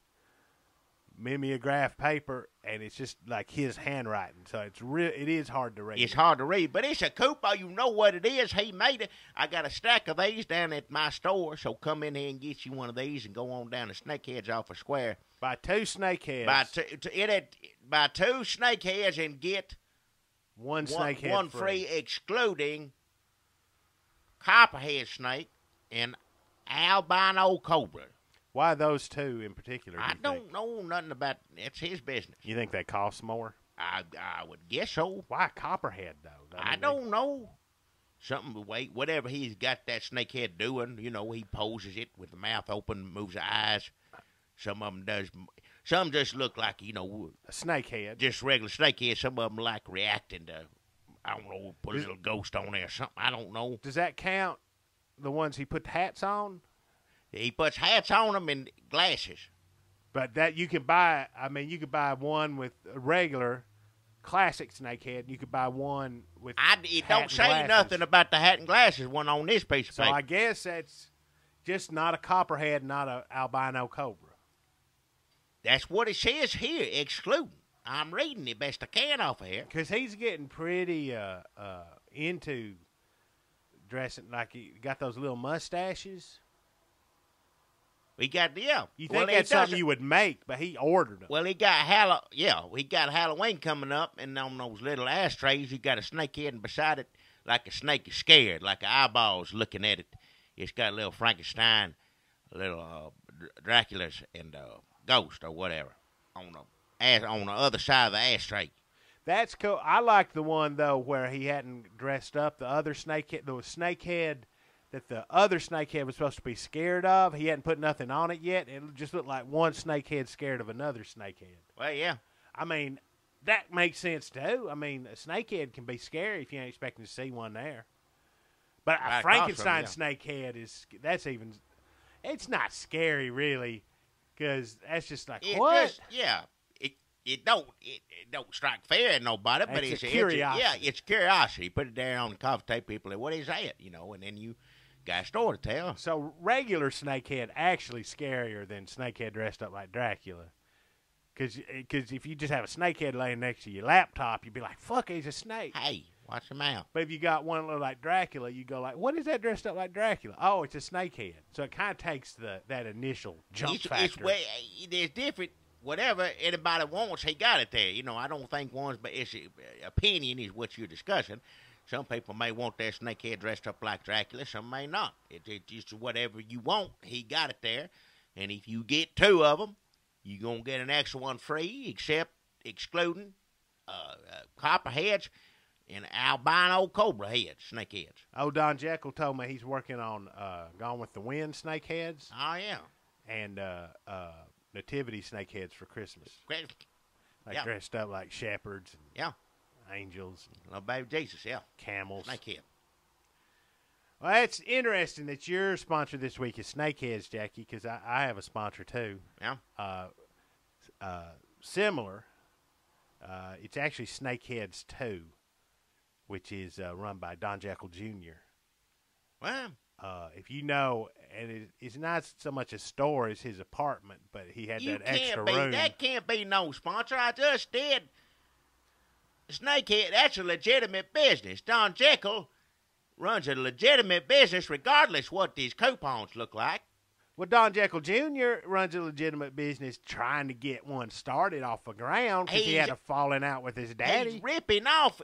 mimeograph paper, and it's just like his handwriting. So it is hard to read. It's hard to read, but it's a coupon. You know what it is. He made it. I got a stack of these down at my store, so come in here and get you one of these and go on down to Snakeheads off a square. Buy 2 snakeheads. Buy 2 snakeheads and get one snakehead one free, excluding copperhead snake and albino cobra. Why those 2 in particular? I don't know nothing about. It's his business. You think they cost more? I would guess so. Why copperhead though? I don't know. Something, whatever he's got that snakehead doing, he poses it with the mouth open, moves the eyes. Some of them does. Some just look like, a snakehead. Just regular snakehead. Some of them like reacting to, I don't know, put a little ghost on there or something. I don't know. Does that count the ones he put hats on? He puts hats on them and glasses. But that you can buy, you could buy one with a regular classic snakehead. You could buy one with it don't say nothing about the hat and glasses one on this piece of paper. So I guess that's just not a copperhead, not an albino cobra. That's what it says here, excluding. I'm reading it best I can off of here. Because he's getting pretty into dressing, like he got those little mustaches. He got, You think that's something you would make, but he ordered them. Well, he got Halloween coming up, and on those little ashtrays, he got a snakehead, and beside it, like a snake is scared, like eyeballs looking at it. It's got a little Frankenstein, a little Dracula's, and ghost or whatever on the other side of the ashtray. That's cool. I like the one though where he hadn't dressed up. The other snakehead, the snakehead that the other snakehead was supposed to be scared of. He hadn't put nothing on it yet. It just looked like one snakehead scared of another snakehead. Well, yeah. That makes sense too. A snakehead can be scary if you ain't expecting to see one there. But a Frankenstein snakehead it's not scary really, because that's just like, what? It don't strike fear in nobody, but it's curiosity. It's curiosity. Put it there on the coffee table, people, and what is that? And then you got a story to tell. So regular snakehead actually scarier than snakehead dressed up like Dracula. Because if you just have a snakehead laying next to your laptop, you'd be like, fuck, he's a snake. Hey, watch him out. But if you got one look like Dracula, you go like, what is that dressed up like Dracula? Oh, it's a snakehead. So it kind of takes that initial jump factor. There's different. Whatever anybody wants, he got it there. I don't think one's, but it's opinion is what you're discussing. Some people may want their snakehead dressed up like Dracula. Some may not. It's just whatever you want. He got it there. And if you get 2 of them, you're going to get an extra one free, excluding copperheads and albino cobra heads, snakeheads. Oh, Don Jekyll told me he's working on Gone with the Wind snakeheads. Oh, yeah. And nativity snakeheads for Christmas. Dressed up like shepherds and angels. Little baby Jesus, camels. Snakehead. Well, it's interesting that your sponsor this week is Snakeheads, Jackie, because I have a sponsor too. Yeah. Similar. It's actually Snakeheads 2, which is run by Don Jekyll Jr. Well, if you know, and it's not so much a store as his apartment, but he had that extra room. That can't be no sponsor. I just did. Snakehead, that's a legitimate business. Don Jekyll runs a legitimate business regardless what these coupons look like. Well, Don Jekyll Jr. runs a legitimate business trying to get one started off the ground because he had a falling out with his daddy. He's ripping off.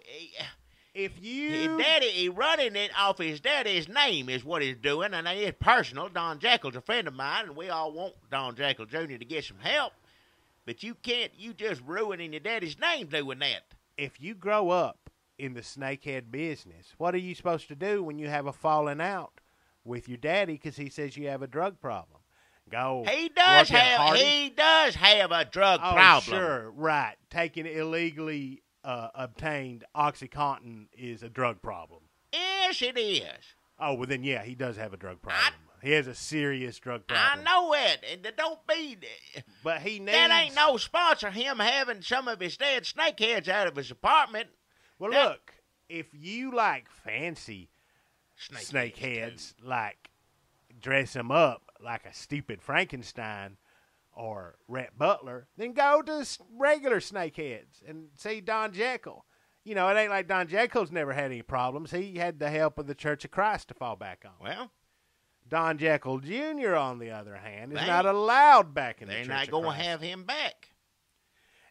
His daddy, he running it off his daddy's name is what he's doing, and it's personal. Don Jekyll's a friend of mine, and we all want Don Jekyll Jr. to get some help. But you just ruining your daddy's name doing that. If you grow up in the snakehead business, what are you supposed to do when you have a falling out with your daddy because he says you have a drug problem? He does have a drug problem. Sure, right. Taking illegally obtained OxyContin is a drug problem. Yes, it is. Oh, well then, yeah, he does have a drug problem. He has a serious drug problem. I know it, and don't be. But he needs. That ain't no sponsor. Him having some of his dead snakeheads out of his apartment. Well, look, if you like fancy snakeheads, like dress them up like a stupid Frankenstein or Rhett Butler, then go to regular snakeheads and see Don Jekyll. You know, it ain't like Don Jekyll's never had any problems. He had the help of the Church of Christ to fall back on. Well, Don Jekyll Jr., on the other hand, is not allowed back in the Church of Christ. They're not going to have him back.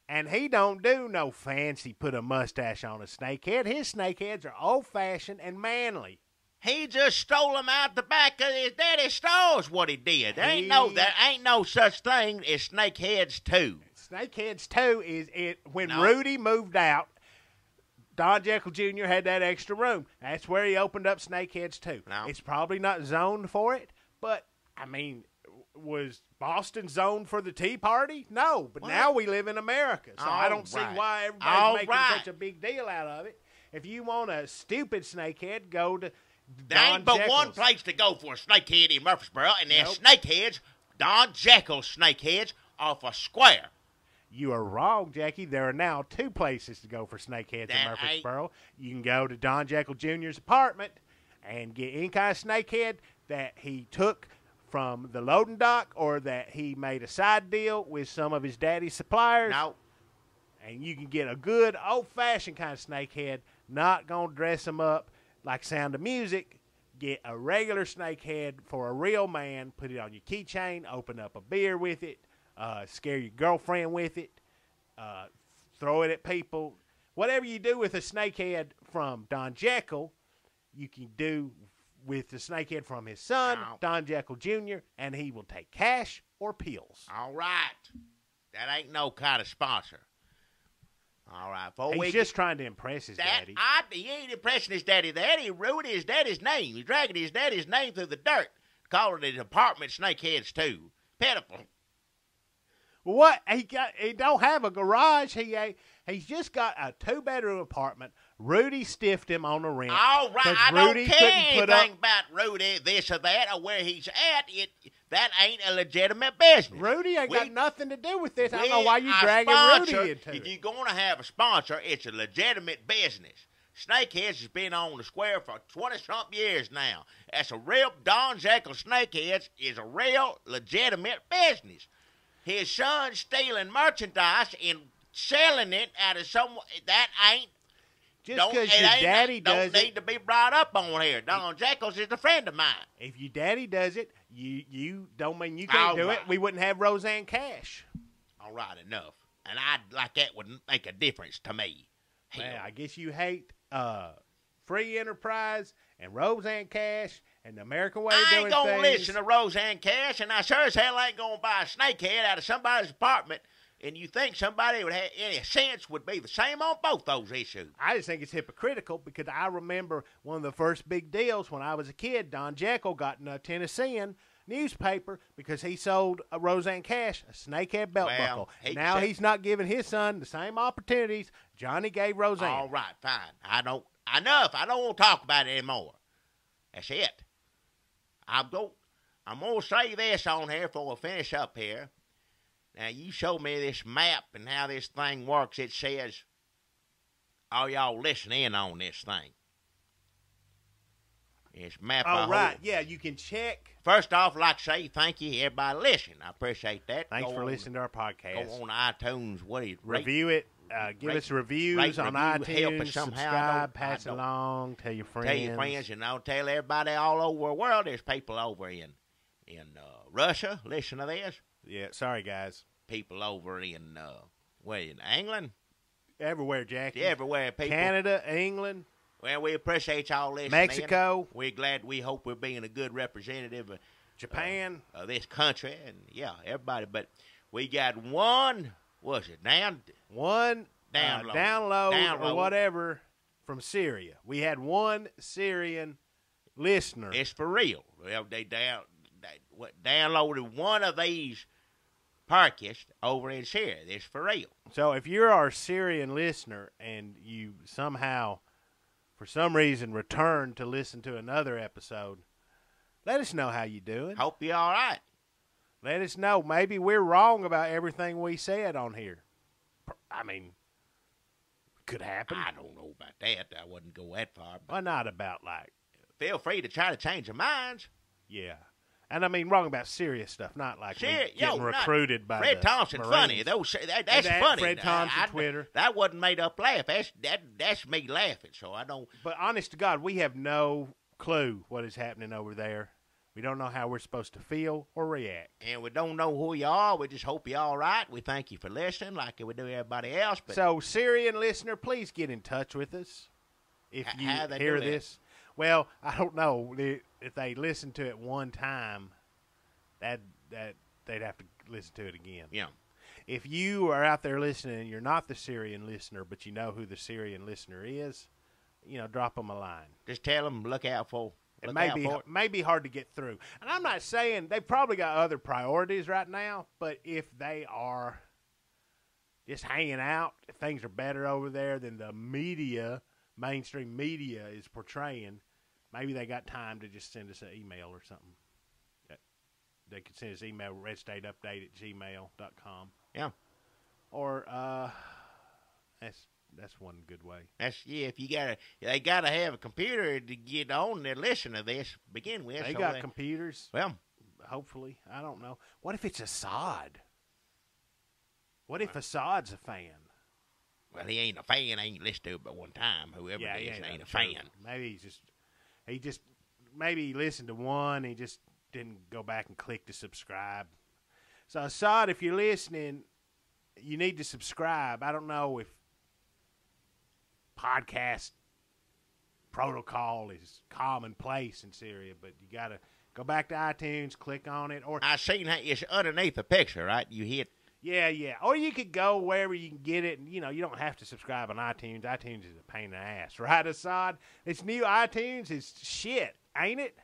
And he don't do no fancy put a mustache on a snakehead. His snakeheads are old-fashioned and manly. He just stole them out the back of his daddy's stores, what he did. There ain't no such thing as Snakeheads 2. Snakeheads 2 is it when Rudy moved out, Don Jekyll Jr. had that extra room. That's where he opened up Snakeheads 2. No. It's probably not zoned for it, but, I mean, was Boston zoned for the Tea Party? No, but now we live in America, so I don't see why everybody's making such a big deal out of it. If you want a stupid snakehead, go to There ain't but one place to go for a snakehead in Murfreesboro, and they're snakeheads, Don Jekyll's snakeheads, off a square. You are wrong, Jackie. There are now 2 places to go for snakeheads in Murfreesboro. You can go to Don Jekyll Jr.'s apartment and get any kind of snakehead that he took from the loading dock or that he made a side deal with some of his daddy's suppliers. No. And you can get a good old-fashioned kind of snakehead, not going to dress them up like Sound of Music. Get a regular snakehead for a real man, put it on your keychain, open up a beer with it, scare your girlfriend with it, throw it at people. Whatever you do with a snakehead from Don Jekyll, you can do with the snakehead from his son, Don Jekyll Jr., and he will take cash or pills. All right. That ain't no kind of sponsor. All right. He's just trying to impress his daddy. He ain't impressing his daddy. He ruined his daddy's name. He's dragging his daddy's name through the dirt, calling it apartment snakeheads too. Pitiful. What? He don't have a garage. He's just got a 2-bedroom apartment. Rudy stiffed him on the rent. All right, I don't care anything about Rudy, this or that, or where he's at. That ain't a legitimate business. Rudy ain't got nothing to do with this. I don't know why you dragging Rudy into it. If you're going to have a sponsor, it's a legitimate business. Snakeheads has been on the square for 20-something years now. That's a real Don Jekyll Snakeheads is a real legitimate business. His son's stealing merchandise and selling it out of some. That ain't. Just because your daddy does it. Don't need to be brought up on here. Don Jekyll's is a friend of mine. If your daddy does it, you don't mean you can't do it. We wouldn't have Roseanne Cash. All right, enough. And like that would make a difference to me. Well, I guess you hate free enterprise and Roseanne Cash and the American way of doing things. I ain't going to listen to Roseanne Cash, and I sure as hell ain't going to buy a snakehead out of somebody's apartment. And you think somebody would have any sense would be the same on both those issues. I just think it's hypocritical because I remember one of the first big deals when I was a kid. Don Jekyll got in a Tennessean newspaper because he sold a Roseanne Cash a snakehead belt buckle. Now he's not giving his son the same opportunities Johnny gave Roseanne. All right, fine. Enough. I don't want to talk about it anymore. That's it. I'm going to say this on here before we finish up here. Now, you showed me this map and how this thing works. It says, are y'all listening on this thing? It's map. Oh, right. Yeah, you can check. First off, I'd like to say thank you, everybody listening. I appreciate that. Thanks for listening to our podcast. Go on iTunes. Review it. Give us reviews on iTunes. Help us somehow. Subscribe, pass it along, tell your friends. Tell your friends, tell everybody all over the world. There's people over in Russia. Listen to this. Yeah, sorry, guys. People over in, in England? Everywhere, Jackie. Everywhere, people. Canada, England. Well, we appreciate y'all listening. Mexico. We hope we're being a good representative of Japan. Of this country. And, everybody. But we got one download or whatever from Syria. We had one Syrian listener. It's for real. Well, they downloaded one of these podcasts over in Syria. It's for real. So if you're our Syrian listener and you somehow, for some reason, return to listen to another episode, let us know how you doing. Hope you're all right. Let us know. Maybe we're wrong about everything we said on here. I mean, could happen. I don't know about that. I wouldn't go that far. But Why not about, like, feel free to try to change your minds. yeah. And I mean, wrong about serious stuff, not like me Shit, getting recruited by Fred the Thompson. Marines. Funny, that's funny. Fred Thompson Twitter. That wasn't made up laugh. That's me laughing. So I don't. But honest to God, we have no clue what is happening over there. We don't know how we're supposed to feel or react. And we don't know who you are. We just hope you're all right. We thank you for listening, like we do everybody else. But So, Syrian listener, please get in touch with us if you how they hear do that? this. Well, I don't know if they listen to it one time. That they'd have to listen to it again. Yeah. If you are out there listening and you're not the Syrian listener, but you know who the Syrian listener is, drop them a line. Just tell them, look out for. It Look out for it. may be hard to get through. And I'm not saying they've probably got other priorities right now, but if they are just hanging out, if things are better over there than the media, mainstream media is portraying, maybe they got time to just send us an email or something. They could send us an email, redstateupdate@gmail.com. Yeah. Or that's one good way. If they gotta have a computer to get on and listen to this to begin with. They so got computers. Well, Hopefully. I don't know. What if it's Assad? What if Assad's a fan? well, he ain't a fan. I ain't listened to it but one time. Whoever it is ain't a fan. Maybe maybe he listened to one. He just didn't go back and click to subscribe. So Assad, if you're listening, you need to subscribe. I don't know if podcast protocol is commonplace in Syria, but you got to go back to iTunes, click on it, or I seen how it's underneath the picture, right? You hit. yeah, or you could go wherever you can get it, and you don't have to subscribe on iTunes. iTunes is a pain in the ass, right, Assad? It's new iTunes is shit, ain't it?